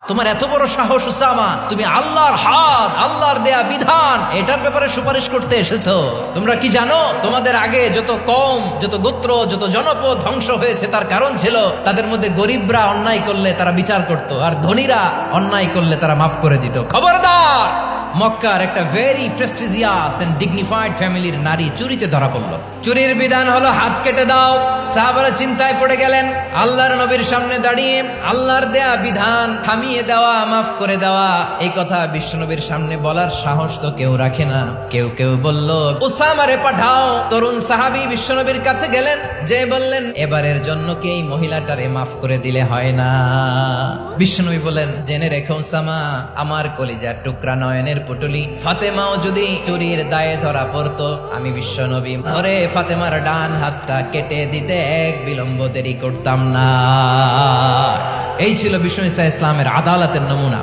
তোমার এত বড় সাহস উসামা, তুমি আল্লাহর হাত, আল্লাহর দেয়া বিধান এটার ব্যাপারে সুপারিশ করতে এসেছো? তোমরা কি জানো তোমাদের আগে যত কম, যত গোত্র, যত জনপদ ধ্বংস হয়েছে তার কারণ ছিল তাদের মধ্যে গরিবরা অন্যায় করলে তারা বিচার করত, আর ধনীরা অন্যায় করলে তারা মাফ করে দিত। খবরদার! মক্কার একটা ভেরি প্রেস্টিজিয়াস এন্ড ডিগনিফাইড ফ্যামিলির নারী চুরিতে ধরা পড়ল। চুরির বিধান হলো হাত কেটে দাও। সাহাবারা চিন্তায় পড়ে গেলেন। আল্লাহর নবীর সামনে দাঁড়িয়ে আল্লাহর দেয়া বিধান থামিয়ে দেওয়া, মাফ করে দেওয়া, এই কথা বিশ্বনবীর সামনে বলার সাহস তো কেউ রাখে না। কেউ কেউ বলল, উসামারে পাঠাও। তরুণ সাহাবী বিশ্বনবীর কাছে গেলেন, যে বললেন, এবারের জন্য কি এই মহিলাটারে মাফ করে দিলে হয় না? বিশ্বনবী বলেন, জেনে রেখো উসামা, আমার কলিজার টুকরা নয়নের পুটুলি ফাতেমাও যদি চুরির দায়ে ধরা পড়তো, আমি বিশ্বনবী ধরে ফাতেমার ডান হাতটা কেটে দিতে এক বিলম্ব দেরি করতাম না। এই ছিল বিষ্ণু ইসা ইসলামের আদালতের নমুনা।